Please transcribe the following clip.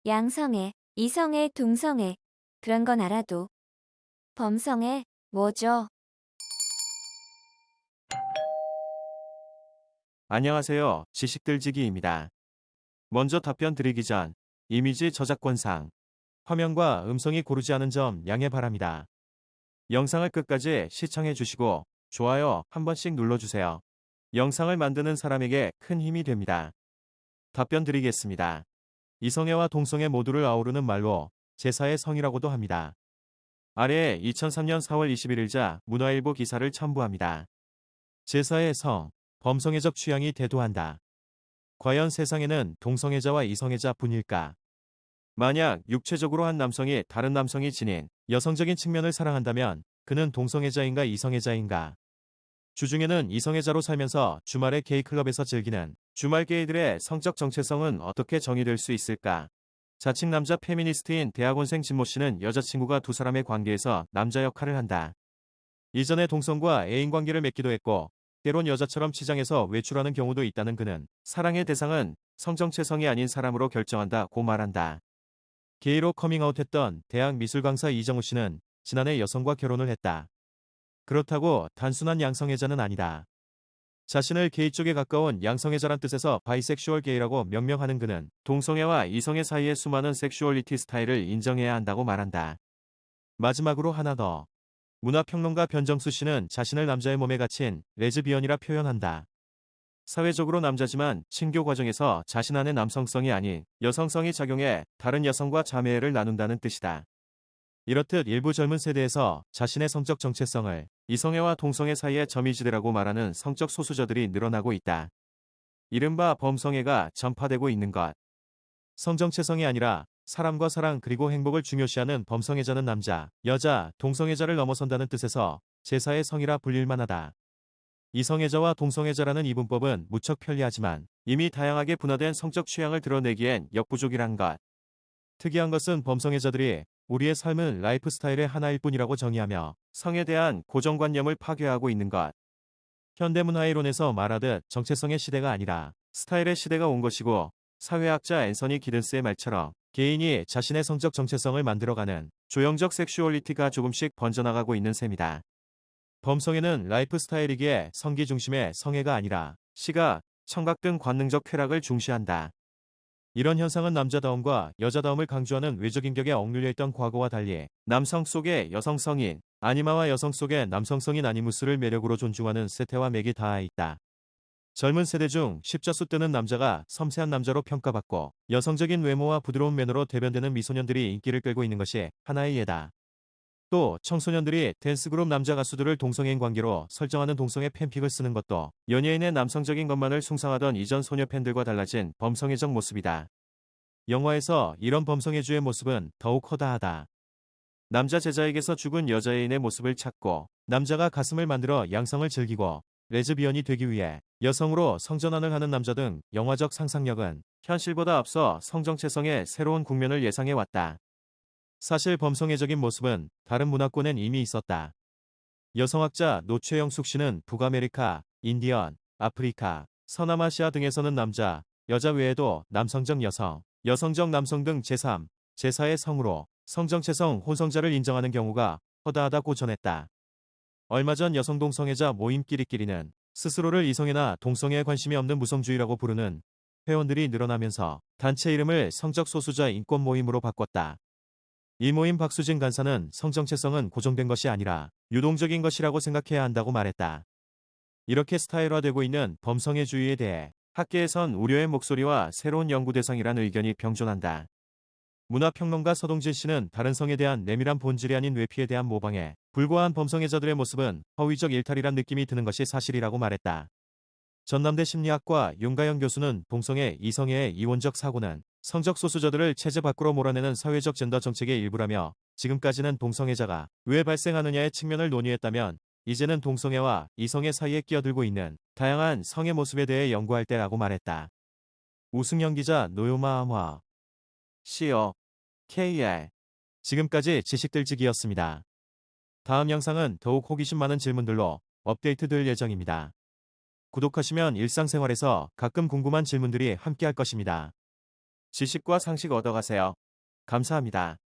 양성애, 이성애, 동성애. 그런 건 알아도. 범성애, 뭐죠? 안녕하세요. 지식들지기입니다. 먼저 답변 드리기 전 이미지 저작권상 화면과 음성이 고르지 않은 점 양해 바랍니다. 영상을 끝까지 시청해 주시고 좋아요 한 번씩 눌러주세요. 영상을 만드는 사람에게 큰 힘이 됩니다. 답변 드리겠습니다. 이성애와 동성애 모두를 아우르는 말로 제사의 성이라고도 합니다. 아래에 2003년 4월 21일자 문화일보 기사를 첨부합니다. 제사의 성, 범성애적 취향이 대도한다. 과연 세상에는 동성애자와 이성애자뿐일까? 만약 육체적으로 한 남성이 다른 남성이 지닌 여성적인 측면을 사랑한다면 그는 동성애자인가 이성애자인가? 주중에는 이성애자로 살면서 주말에 게이클럽에서 즐기는 주말 게이들의 성적 정체성은 어떻게 정의될 수 있을까? 자칭 남자 페미니스트인 대학원생 진모 씨는 여자친구가 두 사람의 관계에서 남자 역할을 한다. 이전에 동성과 애인 관계를 맺기도 했고 때론 여자처럼 치장해서 외출하는 경우도 있다는 그는 사랑의 대상은 성정체성이 아닌 사람으로 결정한다고 말한다. 게이로 커밍아웃했던 대학 미술 강사 이정우 씨는 지난해 여성과 결혼을 했다. 그렇다고 단순한 양성애자는 아니다. 자신을 게이 쪽에 가까운 양성애자란 뜻에서 바이섹슈얼 게이라고 명명하는 그는 동성애와 이성애 사이의 수많은 섹슈얼리티 스타일을 인정해야 한다고 말한다. 마지막으로 하나 더. 문화평론가 변정수 씨는 자신을 남자의 몸에 갇힌 레즈비언이라 표현한다. 사회적으로 남자지만 친교 과정에서 자신 안의 남성성이 아닌 여성성이 작용해 다른 여성과 자매를 나눈다는 뜻이다. 이렇듯 일부 젊은 세대에서 자신의 성적 정체성을 이성애와 동성애 사이의 점이지대라고 말하는 성적 소수자들이 늘어나고 있다. 이른바 범성애가 전파되고 있는 것. 성정체성이 아니라 사람과 사랑 그리고 행복을 중요시하는 범성애자는 남자, 여자, 동성애자를 넘어선다는 뜻에서 제사의 성이라 불릴 만하다. 이성애자와 동성애자라는 이분법은 무척 편리하지만 이미 다양하게 분화된 성적 취향을 드러내기엔 역부족이란 것. 특이한 것은 범성애자들이 우리의 삶은 라이프 스타일의 하나일 뿐이라고 정의하며 성에 대한 고정관념을 파괴하고 있는 것. 현대문화 이론에서 말하듯 정체성의 시대가 아니라 스타일의 시대가 온 것이고 사회학자 앤서니 기든스의 말처럼 개인이 자신의 성적 정체성을 만들어가는 조형적 섹슈얼리티가 조금씩 번져나가고 있는 셈이다. 범성애는 라이프 스타일이기에 성기 중심의 성애가 아니라 시각, 청각 등 관능적 쾌락을 중시한다. 이런 현상은 남자다움과 여자다움을 강조하는 외적인 격에 억눌려 있던 과거와 달리 남성 속의 여성성인, 아니마와 여성 속의 남성성인 아니무스를 매력으로 존중하는 세태와 맥이 닿아 있다. 젊은 세대 중 십자수 뜨는 남자가 섬세한 남자로 평가받고 여성적인 외모와 부드러운 매너로 대변되는 미소년들이 인기를 끌고 있는 것이 하나의 예다. 또 청소년들이 댄스그룹 남자 가수들을 동성애인 관계로 설정하는 동성애 팬픽을 쓰는 것도 연예인의 남성적인 것만을 숭상하던 이전 소녀 팬들과 달라진 범성애적 모습이다. 영화에서 이런 범성애주의 모습은 더욱 허다하다. 남자 제자에게서 죽은 여자애인의 모습을 찾고 남자가 가슴을 만들어 양성을 즐기고 레즈비언이 되기 위해 여성으로 성전환을 하는 남자 등 영화적 상상력은 현실보다 앞서 성정체성의 새로운 국면을 예상해왔다. 사실 범성애적인 모습은 다른 문화권엔 이미 있었다. 여성학자 노최영숙 씨는 북아메리카, 인디언, 아프리카, 서남아시아 등에서는 남자, 여자 외에도 남성적 여성, 여성적 남성 등 제3, 제4의 성으로 성정체성 혼성자를 인정하는 경우가 허다하다고 전했다. 얼마 전 여성 동성애자 모임끼리끼리는 스스로를 이성애나 동성애에 관심이 없는 무성주의라고 부르는 회원들이 늘어나면서 단체 이름을 성적 소수자 인권 모임으로 바꿨다. 이 모임 박수진 간사는 성정체성은 고정된 것이 아니라 유동적인 것이라고 생각해야 한다고 말했다. 이렇게 스타일화되고 있는 범성애주의에 대해 학계에선 우려의 목소리와 새로운 연구 대상이란 의견이 병존한다. 문화평론가 서동진 씨는 다른 성에 대한 내밀한 본질이 아닌 외피에 대한 모방에 불과한 범성애자들의 모습은 허위적 일탈이란 느낌이 드는 것이 사실이라고 말했다. 전남대 심리학과 윤가영 교수는 동성애, 이성애의 이원적 사고는 성적 소수자들을 체제 밖으로 몰아내는 사회적 젠더 정책의 일부라며 지금까지는 동성애자가 왜 발생하느냐의 측면을 논의했다면 이제는 동성애와 이성애 사이에 끼어들고 있는 다양한 성의 모습에 대해 연구할 때라고 말했다. 우승현 기자 노요마 암화 CO KR 지금까지 지식들지기였습니다. 다음 영상은 더욱 호기심 많은 질문들로 업데이트될 예정입니다. 구독하시면 일상생활에서 가끔 궁금한 질문들이 함께할 것입니다. 지식과 상식 얻어가세요. 감사합니다.